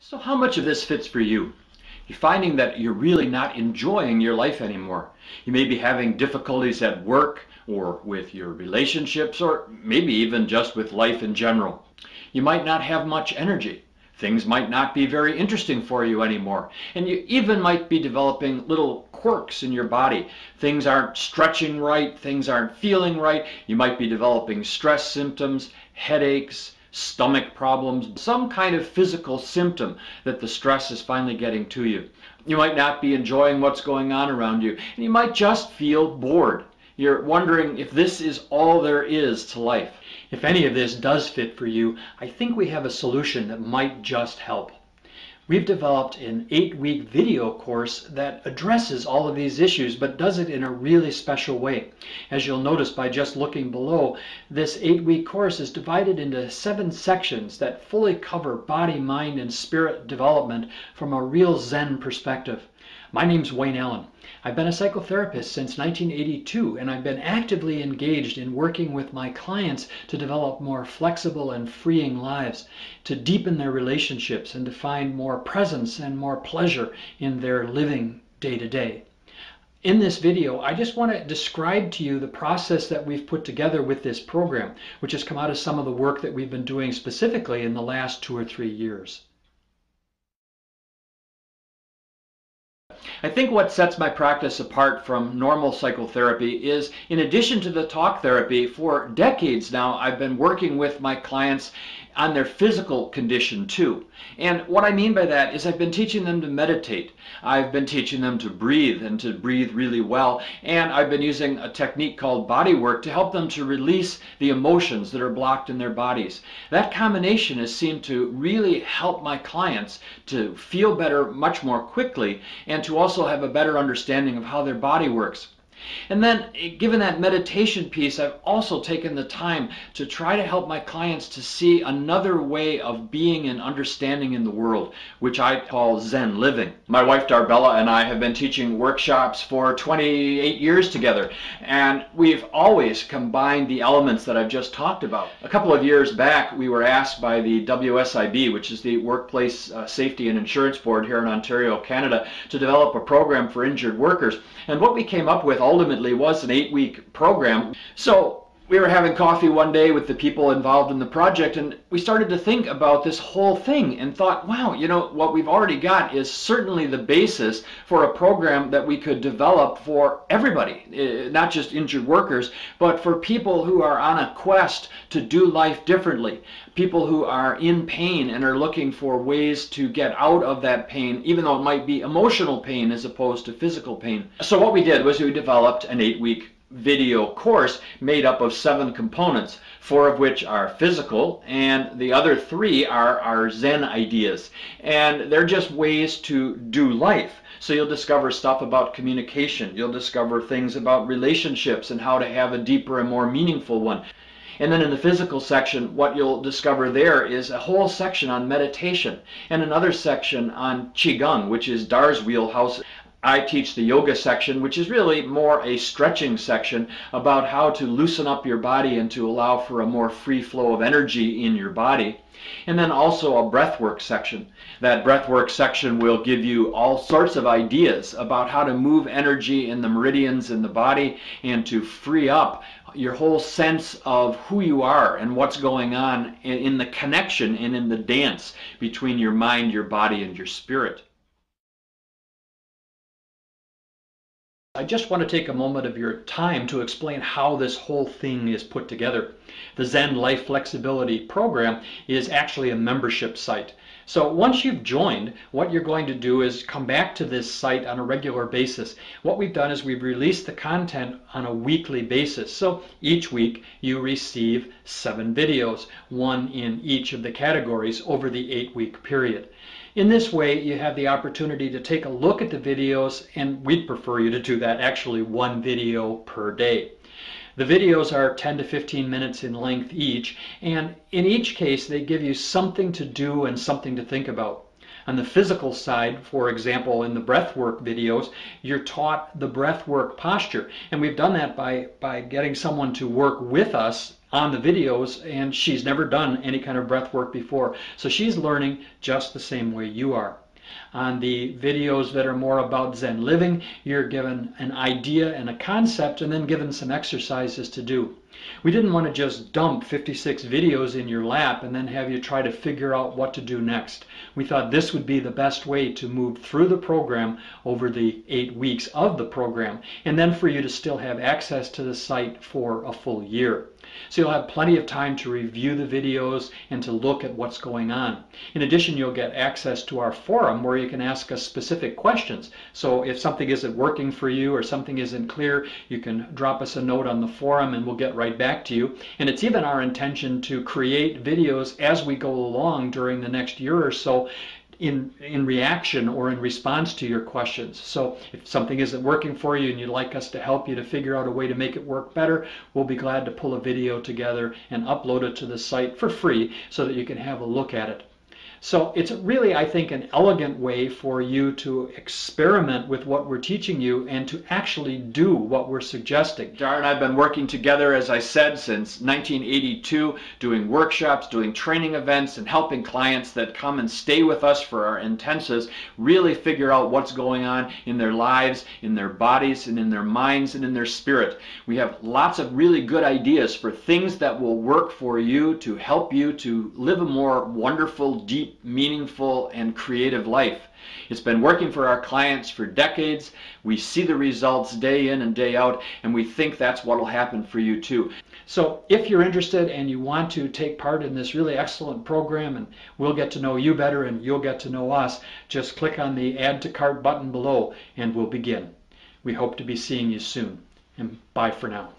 So how much of this fits for you? You're finding that you're really not enjoying your life anymore. You may be having difficulties at work or with your relationships or maybe even just with life in general. You might not have much energy. Things might not be very interesting for you anymore. And you even might be developing little quirks in your body. Things aren't stretching right, things aren't feeling right. You might be developing stress symptoms, headaches, stomach problems, some kind of physical symptom that the stress is finally getting to you. You might not be enjoying what's going on around you, and you might just feel bored. You're wondering if this is all there is to life. If any of this does fit for you, I think we have a solution that might just help. We've developed an 8-week video course that addresses all of these issues, but does it in a really special way. As you'll notice by just looking below, this 8-week course is divided into 7 sections that fully cover body, mind, and spirit development from a real Zen perspective. My name's Wayne Allen. I've been a psychotherapist since 1982, and I've been actively engaged in working with my clients to develop more flexible and freeing lives, to deepen their relationships, and to find more presence and more pleasure in their living day to day. In this video, I just want to describe to you the process that we've put together with this program, which has come out of some of the work that we've been doing specifically in the last 2 or 3 years. I think what sets my practice apart from normal psychotherapy is, in addition to the talk therapy, for decades now I've been working with my clients on their physical condition too. And what I mean by that is I've been teaching them to meditate. I've been teaching them to breathe and to breathe really well. And I've been using a technique called body work to help them to release the emotions that are blocked in their bodies. That combination has seemed to really help my clients to feel better much more quickly and to also have a better understanding of how their body works. And then, given that meditation piece, I've also taken the time to try to help my clients to see another way of being and understanding in the world, which I call Zen living. My wife Darbella and I have been teaching workshops for 28 years together, and we've always combined the elements that I've just talked about. A couple of years back, we were asked by the WSIB, which is the Workplace Safety and Insurance Board here in Ontario, Canada, to develop a program for injured workers. And what we came up with ultimately was an 8-week program. So we were having coffee one day with the people involved in the project, and we started to think about this whole thing and thought, wow, you know, what we've already got is certainly the basis for a program that we could develop for everybody, not just injured workers, but for people who are on a quest to do life differently, people who are in pain and are looking for ways to get out of that pain, even though it might be emotional pain as opposed to physical pain. So what we did was we developed an 8-week video course made up of 7 components, 4 of which are physical, and the other 3 are our Zen ideas. And they're just ways to do life. So you'll discover stuff about communication, you'll discover things about relationships and how to have a deeper and more meaningful one. And then in the physical section, what you'll discover there is a whole section on meditation and another section on Qigong, which is Dar's wheelhouse. I teach the yoga section, which is really more a stretching section about how to loosen up your body and to allow for a more free flow of energy in your body. And then also a breathwork section. That breathwork section will give you all sorts of ideas about how to move energy in the meridians in the body and to free up your whole sense of who you are and what's going on in the connection and in the dance between your mind, your body, and your spirit. I just want to take a moment of your time to explain how this whole thing is put together. The Zen Life Flexibility Program is actually a membership site. So once you've joined, what you're going to do is come back to this site on a regular basis. What we've done is we've released the content on a weekly basis. So each week you receive 7 videos, 1 in each of the categories over the 8-week period. In this way, you have the opportunity to take a look at the videos, and we'd prefer you to do that actually 1 video per day. The videos are 10 to 15 minutes in length each, and in each case they give you something to do and something to think about. On the physical side, for example, in the breathwork videos, you're taught the breathwork posture, and we've done that by getting someone to work with us on the videos, and she's never done any kind of breath work before. So she's learning just the same way you are. On the videos that are more about Zen living, you're given an idea and a concept and then given some exercises to do. We didn't want to just dump 56 videos in your lap and then have you try to figure out what to do next. We thought this would be the best way to move through the program over the 8 weeks of the program, and then for you to still have access to the site for a full year. So you'll have plenty of time to review the videos and to look at what's going on. In addition, you'll get access to our forum where you can ask us specific questions. So if something isn't working for you or something isn't clear, you can drop us a note on the forum and we'll get right back to you. And it's even our intention to create videos as we go along during the next year or so in reaction or in response to your questions. So if something isn't working for you and you'd like us to help you to figure out a way to make it work better, we'll be glad to pull a video together and upload it to the site for free so that you can have a look at it. So it's really, I think, an elegant way for you to experiment with what we're teaching you and to actually do what we're suggesting. Dara and I have been working together, as I said, since 1982, doing workshops, doing training events, and helping clients that come and stay with us for our intensives really figure out what's going on in their lives, in their bodies, and in their minds, and in their spirit. We have lots of really good ideas for things that will work for you to help you to live a more wonderful, deep, meaningful, and creative life. It's been working for our clients for decades. We see the results day in and day out, and we think that's what will happen for you too. So if you're interested and you want to take part in this really excellent program, and we'll get to know you better and you'll get to know us, just click on the Add to Cart button below and we'll begin. We hope to be seeing you soon, and bye for now.